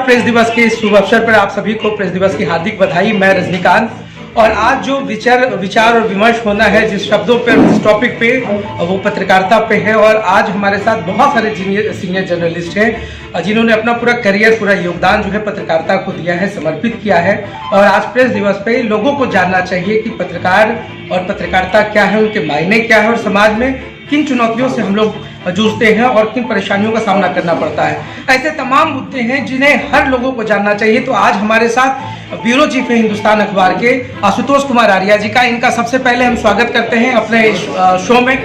Press दिवस के शुभ अवसर पर आप सभी को प्रेस दिवस की हार्दिक बधाई। मैं रजनीकांत और आज जो विचार और विमर्श होना है जिस शब्दों पर जिस टॉपिक पे वो पत्रकारिता पे है। और आज हमारे साथ बहुत सारे सीनियर जर्नलिस्ट हैं जिन्होंने अपना पूरा करियर पूरा योगदान जो है पत्रकारिता को दिया है, समर्पित किया है। और आज प्रेस दिवस पे लोगों को जानना चाहिए कि पत्रकार और पत्रकारिता क्या है, उनके मायने क्या है और समाज में किन चुनौतियों से हम लोग जूझते हैं और किन परेशानियों का सामना करना पड़ता है। ऐसे तमाम मुद्दे हैं जिन्हें हर लोगों को जानना चाहिए। तो आज हमारे साथ ब्यूरो चीफ है हिंदुस्तान अखबार के आशुतोष कुमार आर्या जी का, इनका सबसे पहले हम स्वागत करते हैं अपने शो में।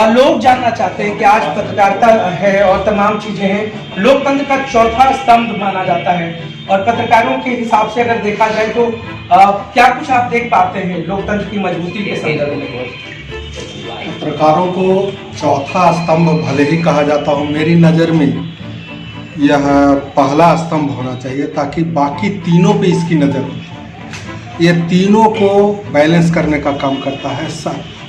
लोग जानना चाहते हैं कि आज पत्रकारिता है और तमाम चीजें हैं, लोकतंत्र का चौथा स्तंभ माना जाता है और पत्रकारों के हिसाब से अगर देखा जाए तो क्या कुछ आप देख पाते हैं लोकतंत्र की मजबूती के संदर्भ में? पत्रकारों को चौथा स्तंभ भले ही कहा जाता हो, मेरी नज़र में यह पहला स्तंभ होना चाहिए ताकि बाकी तीनों पे इसकी नज़र हो। ये तीनों को बैलेंस करने का काम करता है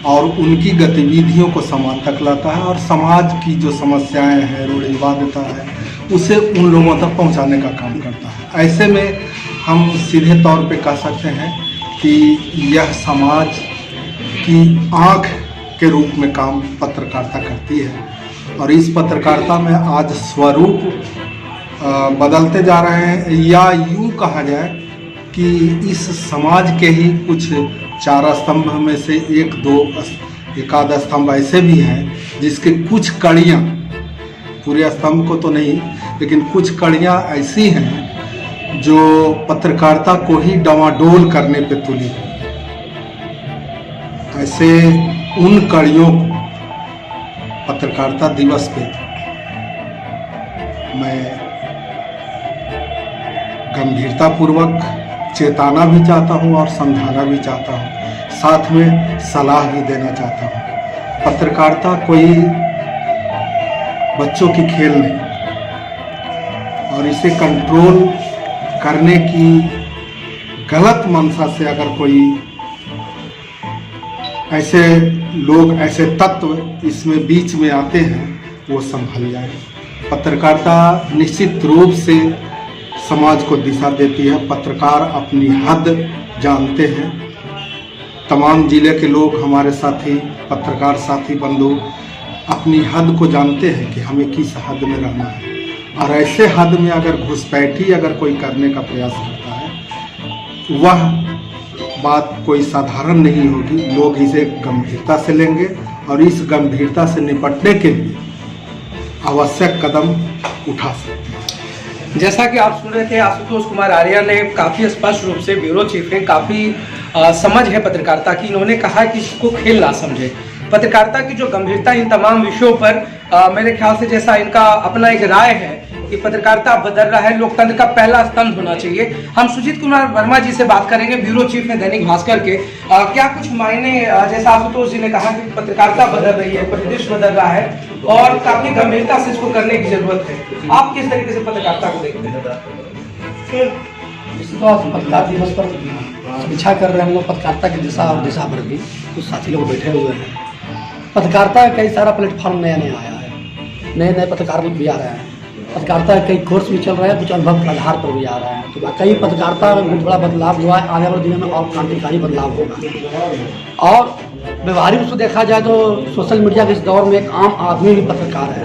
और उनकी गतिविधियों को समाज तक लाता है और समाज की जो समस्याएं हैं, रूढ़िवादिता है, उसे उन लोगों तक पहुंचाने का काम करता है। ऐसे में हम सीधे तौर पे कह सकते हैं कि यह समाज की आँख के रूप में काम पत्रकारिता करती है और इस पत्रकारिता में आज स्वरूप बदलते जा रहे हैं, या यूँ कहा जाए कि इस समाज के ही कुछ चार स्तंभ में से एक आध स्तंभ ऐसे भी हैं जिसके कुछ कड़ियाँ, पूरे स्तंभ को तो नहीं लेकिन कुछ कड़ियाँ ऐसी हैं जो पत्रकारिता को ही डवाडोल करने पे तुली। ऐसे उन कड़ियों को पत्रकारिता दिवस पे मैं गंभीरतापूर्वक चेताना भी चाहता हूँ और समझाना भी चाहता हूँ, साथ में सलाह भी देना चाहता हूँ। पत्रकारिता कोई बच्चों की खेल नहीं और इसे कंट्रोल करने की गलत मंशा से अगर कोई ऐसे लोग, ऐसे तत्व इसमें बीच में आते हैं, वो संभल जाए। पत्रकारिता निश्चित रूप से समाज को दिशा देती है। पत्रकार अपनी हद जानते हैं। तमाम जिले के लोग, हमारे साथी पत्रकार साथी बंधु अपनी हद को जानते हैं कि हमें किस हद में रहना है और ऐसे हद में अगर घुसपैठी अगर कोई करने का प्रयास करता है, वह बात कोई साधारण नहीं होगी। लोग इसे गंभीरता से लेंगे और इस गंभीरता से निपटने के लिए आवश्यक कदम उठा सकते हैं। जैसा कि आप सुन रहे थे, आशुतोष कुमार आर्या ने काफ़ी स्पष्ट रूप से, ब्यूरो चीफ है, काफ़ी समझ है पत्रकारिता की, इन्होंने कहा कि इसको खेल ना समझे। पत्रकारिता की जो गंभीरता इन तमाम विषयों पर मेरे ख्याल से, जैसा इनका अपना एक राय है कि पत्रकारिता बदल रहा है, लोकतंत्र का पहला स्तंभ होना चाहिए। हम सुजीत कुमार वर्मा जी से बात करेंगे, ब्यूरो चीफ है दैनिक भास्कर के। क्या कुछ मायने, जैसा आशुतोष जी ने कहा कि पत्रकारिता बदल रही है, परिदृश्य बदल रहा है और काफी गंभीरता से इसको करने की जरूरत है। आप किस तरीके से पत्रकारिता को देखते हैं? पत्रकार दिवस पर समीक्षा कर रहे हैं हम लोग पत्रकारिता की दिशा पर भी कुछ साथी लोग बैठे हुए हैं। पत्रकारिता का कई सारा प्लेटफॉर्म नया आया है, नए पत्रकार भी आ रहे हैं। पत्रकारिता कई कोर्स भी चल रहे हैं, कुछ अनुभव के आधार पर भी आ रहे हैं। तो कई पत्रकारिता में बहुत बड़ा बदलाव हुआ है, आने वाले दिनों में और क्रांतिकारी बदलाव होगा। और व्यवहारिक रूप से देखा जाए तो सोशल मीडिया के इस दौर में एक आम आदमी भी पत्रकार है।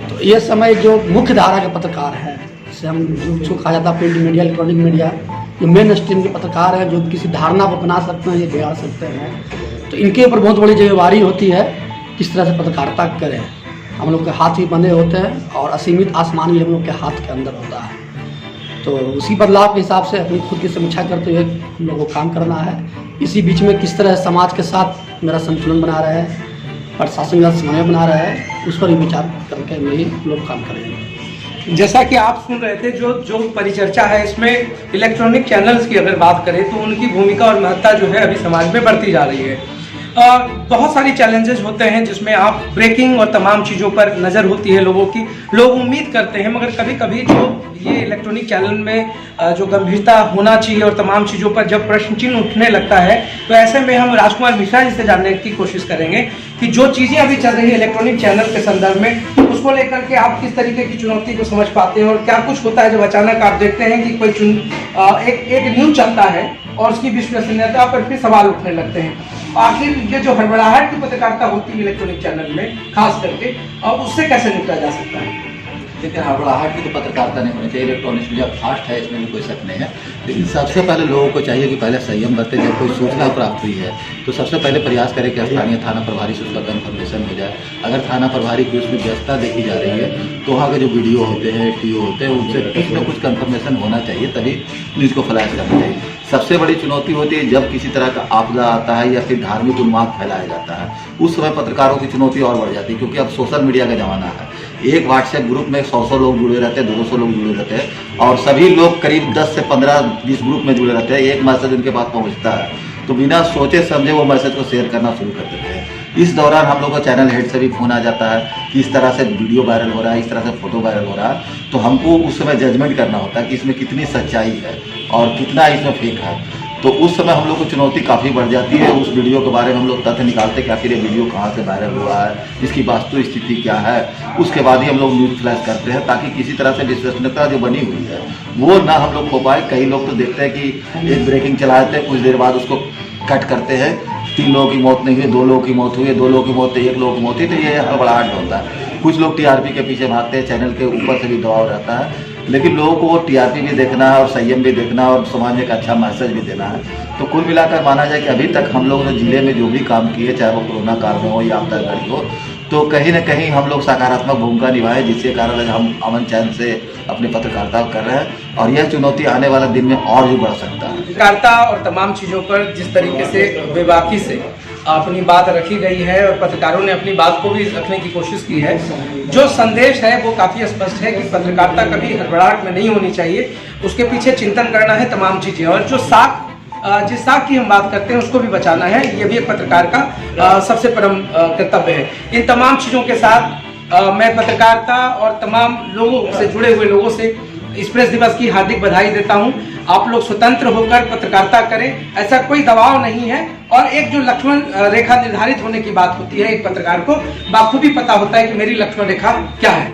तो ये समय जो मुख्य धारा के पत्रकार हैं, जैसे हम जो कहा जाता है प्रिंट मीडिया, इलेक्ट्रॉनिक मीडिया, जो मेन स्ट्रीम के पत्रकार हैं, जो किसी धारणा को बना सकते हैं, ये बिगाड़ सकते हैं, तो इनके ऊपर बहुत बड़ी जिम्मेवारी होती है किस तरह से पत्रकारिता करें। हम लोग के हाथ भी बंधे होते हैं और असीमित आसमान भी हम लोग के हाथ के अंदर होता है। तो उसी बदलाव के हिसाब से अपनी खुद की समीक्षा करते हुए हम लोगों को काम करना है। इसी बीच में किस तरह समाज के साथ मेरा संतुलन बना रहे हैं, प्रशासन का समन्वय बना रहे हैं, उस पर भी विचार करके मेरी लोग काम करेंगे। जैसा कि आप सुन रहे थे, जो परिचर्चा है इसमें इलेक्ट्रॉनिक चैनल्स की अगर बात करें तो उनकी भूमिका और महत्ता जो है अभी समाज में बढ़ती जा रही है। बहुत सारी चैलेंजेस होते हैं जिसमें आप ब्रेकिंग और तमाम चीज़ों पर नज़र होती है लोगों की, लोग उम्मीद करते हैं, मगर कभी कभी जो ये इलेक्ट्रॉनिक चैनल में जो गंभीरता होना चाहिए और तमाम चीज़ों पर जब प्रश्न चिन्ह उठने लगता है, तो ऐसे में हम राजकुमार मिश्रा जी से जानने की कोशिश करेंगे कि जो चीज़ें अभी चल रही है इलेक्ट्रॉनिक चैनल के संदर्भ में, उसको लेकर के आप किस तरीके की चुनौती को समझ पाते हैं और क्या कुछ होता है जब अचानक आप देखते हैं कि कोई एक न्यूज चलता है और उसकी विश्वसनीयता पर फिर सवाल उठने लगते हैं। आखिर ये जो हड़बड़ाहट की पत्रकारिता होती है इलेक्ट्रॉनिक चैनल में खास करके, और उससे कैसे निपटा जा सकता है? लेकिन हड़बड़ाहट की तो पत्रकारिता नहीं होनी चाहिए। इलेक्ट्रॉनिक्स मीडिया फास्ट है, इसमें भी कोई शक नहीं है, लेकिन सबसे पहले लोगों को चाहिए कि पहले संयम बरते। जब कोई सूचना प्राप्त हुई है तो सबसे पहले प्रयास करें कि स्थानीय थाना प्रभारी से उसका कन्फर्मेशन हो जाए। अगर थाना प्रभारी की उसमें व्यवस्था देखी जा रही है तो वहाँ के जो वीडियो होते हैं, टीओ होते हैं, उनसे कुछ न कुछ कन्फर्मेशन होना चाहिए, तभी न्यूज़ को फ्लैश करना चाहिए। सबसे बड़ी चुनौती होती है जब किसी तरह का आपदा आता है या फिर धार्मिक उन्माद फैलाया जाता है, उस समय पत्रकारों की चुनौती और बढ़ जाती है, क्योंकि अब सोशल मीडिया का ज़माना है। एक व्हाट्सएप ग्रुप में 100 लोग जुड़े रहते हैं, 200 लोग जुड़े रहते हैं, और सभी लोग करीब 10 से 15-20 ग्रुप में जुड़े रहते हैं। एक मैसेज उनके पास पहुंचता है तो बिना सोचे समझे वो मैसेज को शेयर करना शुरू कर देते हैं। इस दौरान हम लोग को चैनल हेड से भी फोन आ जाता है कि इस तरह से वीडियो वायरल हो रहा है, इस तरह से फोटो वायरल हो रहा है, तो हमको उस समय जजमेंट करना होता है कि इसमें कितनी सच्चाई है और कितना इसमें फेक है। तो उस समय हम लोग को चुनौती काफ़ी बढ़ जाती है। उस वीडियो के बारे में हम लोग तथ्य निकालते कि आखिर ये वीडियो कहाँ से वायरल हुआ है, इसकी वास्तु स्थिति क्या है, उसके बाद ही हम लोग न्यूज़ फ्लैश करते हैं, ताकि किसी तरह से विश्वसनीयता जो बनी हुई है वो ना हम लोग हो पाए। कई लोग तो देखते हैं कि एक ब्रेकिंग चलाते हैं, कुछ देर बाद उसको कट करते हैं, 3 लोगों की मौत नहीं हुई, 2 लोगों की मौत हुई है, 2 लोगों की मौत 1 लोगों की मौत हुई, तो ये हड़बड़ाहट होता है। कुछ लोग टीआरपी के पीछे भागते हैं, चैनल के ऊपर से भी दबाव रहता है, लेकिन लोगों को वो टीआरपी भी देखना है और संयम भी देखना है और समाज में एक अच्छा मैसेज भी देना है। तो कुल मिलाकर माना जाए कि अभी तक हम लोग ने जिले में जो भी काम किए, चाहे वो कोरोना काल में हो या आपदा घड़ी हो, तो कहीं ना कहीं हम लोग सकारात्मक भूमिका निभाए, जिसके कारण हम अमन चैन से अपनी पत्रकारिता कर रहे हैं, और यह चुनौती आने वाले दिन में और भी बढ़ सकता है। पत्रकारिता और तमाम चीज़ों पर जिस तरीके से बेबाकी से अपनी बात रखी गई है और पत्रकारों ने अपनी बात को भी रखने की कोशिश की है, जो संदेश है वो काफ़ी स्पष्ट है कि पत्रकारिता कभी हड़बड़ाहट में नहीं होनी चाहिए, उसके पीछे चिंतन करना है तमाम चीज़ें, और जो जिस साख की हम बात करते हैं उसको भी बचाना है, ये भी एक पत्रकार का सबसे परम कर्तव्य है। इन तमाम चीज़ों के साथ मैं पत्रकारिता और तमाम लोगों से जुड़े हुए लोगों से इस प्रेस दिवस की हार्दिक बधाई देता हूं। आप लोग स्वतंत्र होकर पत्रकारिता करें, ऐसा कोई दबाव नहीं है, और एक जो लक्ष्मण रेखा निर्धारित होने की बात होती है, एक पत्रकार को बाखूबी पता होता है कि मेरी लक्ष्मण रेखा क्या है।